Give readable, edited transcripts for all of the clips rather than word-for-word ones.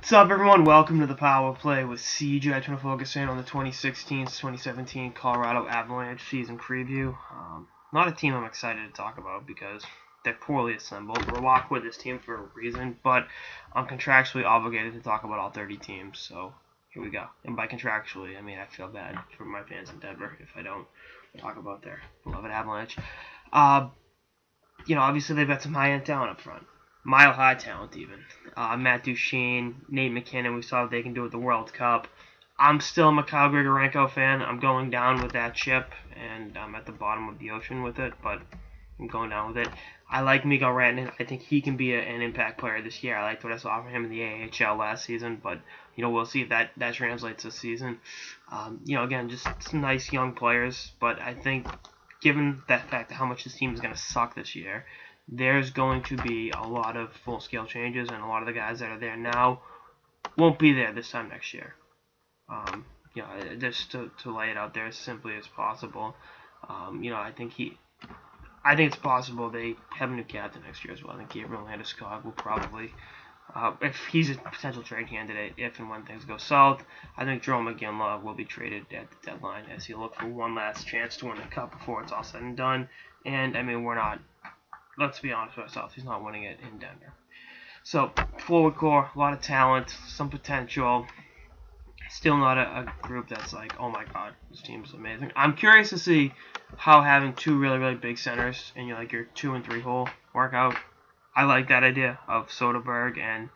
What's up, everyone? Welcome to the Power Play with CJ. I'm going to focus in on the 2016-2017 Colorado Avalanche season preview. Not a team I'm excited to talk about because they're poorly assembled. We're locked with this team for a reason, but I'm contractually obligated to talk about all 30 teams, so here we go. And by contractually, I mean I feel bad for my fans in Denver if I don't talk about their beloved Avalanche. Obviously they've got some high-end talent up front. Mile-high talent, even. Matt Duchene, Nate McKinnon, we saw what they can do at the World Cup. I'm still a Mikhail Grigorenko fan. I'm going down with that ship, and I'm at the bottom of the ocean with it, but I'm going down with it. I like Mikko Rantanen. I think he can be an impact player this year. I liked what I saw from him in the AHL last season, but we'll see if that translates this season. Again, just some nice young players, but I think given that fact of how much this team is going to suck this year, there's going to be a lot of full-scale changes, and a lot of the guys that are there now won't be there this time next year. Just to lay it out there as simply as possible. I think it's possible they have a new captain next year as well. I think Gabriel Landeskog will probably, if he's a potential trade candidate, if and when things go south, I think Jarome Iginla will be traded at the deadline as he'll look for one last chance to win the cup before it's all said and done. And we're not. Let's be honest with ourselves, he's not winning it in Denver. So, forward core, a lot of talent, some potential. Still not a group that's like, oh my god, this team is amazing. I'm curious to see how having two really, really big centers in your 2 and 3 hole work out. I like that idea of Soderberg and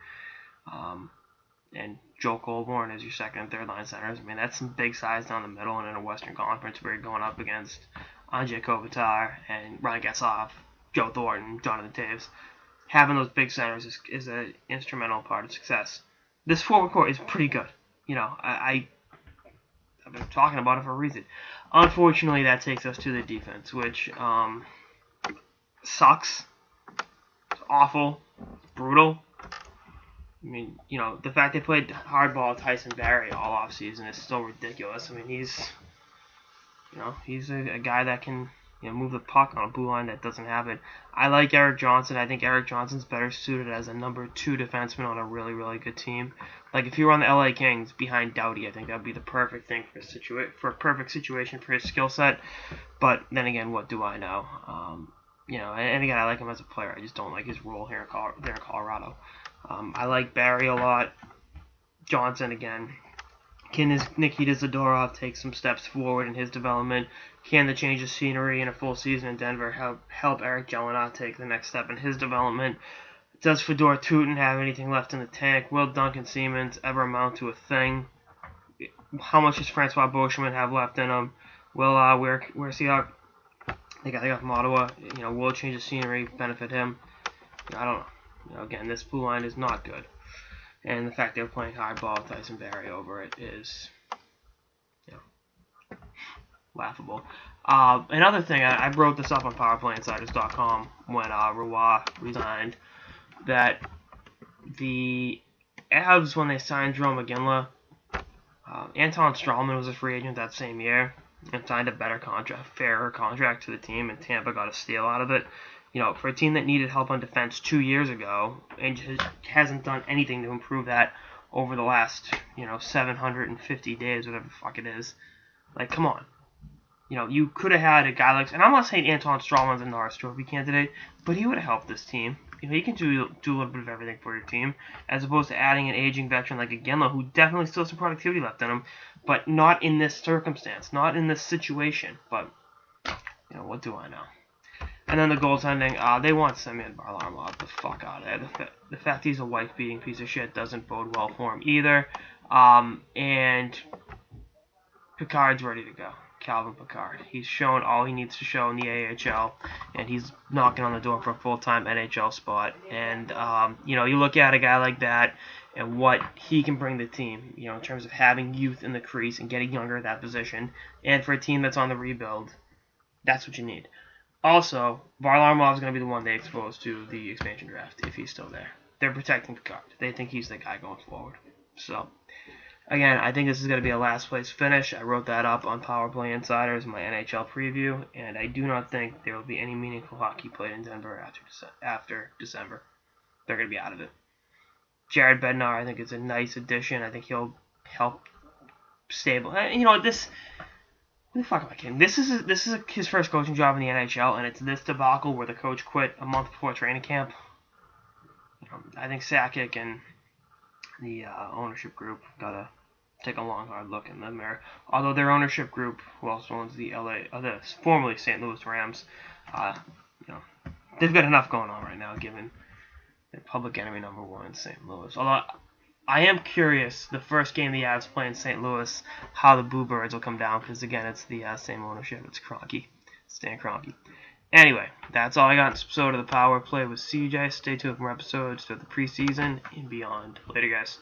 Joe Colborne as your second and third line centers. That's some big size down the middle, and in a Western Conference where you're going up against Andrei Kopitar and Ryan Getzlaf, Joe Thornton, Jonathan Toews. Having those big centers is an instrumental part of success. This forward core is pretty good. I've been talking about it for a reason. Unfortunately, that takes us to the defense, which sucks. It's awful. It's brutal. The fact they played hardball Tyson Barrie all offseason is still ridiculous. He's a guy that can move the puck on a blue line that doesn't have it. I like Erik Johnson. I think Erik Johnson's better suited as a number 2 defenseman on a really, really good team. If you were on the LA Kings behind Doughty, I think that would be the perfect thing for a perfect situation for his skill set. But then again, what do I know? And again, I like him as a player. I just don't like his role here in Colorado. I like Barrie a lot. Johnson, again. Can Nikita Zadorov take some steps forward in his development? Can the change of scenery in a full season in Denver help Eric Gelinas take the next step in his development? Does Fedor Tutin have anything left in the tank? Will Duncan Siemens ever amount to a thing? How much does Francois Beauchemin have left in him? Will where's he out? They got from Ottawa. Will a change of scenery benefit him? I don't know. Again, this blue line is not good. And the fact they're playing hardball with Tyson Barrie over it is, laughable. Another thing, I wrote this up on PowerPlayInsiders.com when Roy resigned, that the Avs, when they signed Jarome Iginla, Anton Strawman was a free agent that same year and signed a better contract, fairer contract to the team, and Tampa got a steal out of it. For a team that needed help on defense 2 years ago and hasn't done anything to improve that over the last, 750 days, whatever the fuck it is. Come on. You could have had a guy like, and I'm not saying Anton Strawman's a Norris Trophy candidate, but he would have helped this team. He can do a little bit of everything for your team, as opposed to adding an aging veteran like Iginla, who definitely still has some productivity left in him, but not in this circumstance, not in this situation. But, what do I know? And then the goaltending, they want Semyon Varlamov the fuck out of there. The fact he's a wife-beating piece of shit doesn't bode well for him either. And Picard's ready to go. Calvin Picard. He's shown all he needs to show in the AHL, and he's knocking on the door for a full-time NHL spot. And, you look at a guy like that and what he can bring the team, in terms of having youth in the crease and getting younger at that position. And for a team that's on the rebuild, that's what you need. Also, Varlamov is going to be the one they expose to the expansion draft if he's still there. They're protecting Picard. They think he's the guy going forward. So, again, I think this is going to be a last place finish. I wrote that up on Power Play Insiders in my NHL preview, and I do not think there will be any meaningful hockey played in Denver after December. They're going to be out of it. Jared Bednar, I think, is a nice addition. I think he'll help stable. You know, this. Who the fuck am I kidding? This is his first coaching job in the NHL, and it's this debacle where the coach quit a month before training camp. I think Sakic and the ownership group gotta take a long, hard look in the mirror. Although their ownership group, who also owns the formerly St. Louis Rams, you know, they've got enough going on right now, given their public enemy number one in St. Louis. Although I am curious, the first game the Avs play in St. Louis, how the Boo Birds will come down, because again, it's the same ownership. It's Kroenke, Stan Kroenke. Anyway, that's all I got in this episode of the Power Play with CJ. Stay tuned for more episodes through the preseason and beyond. Later, guys.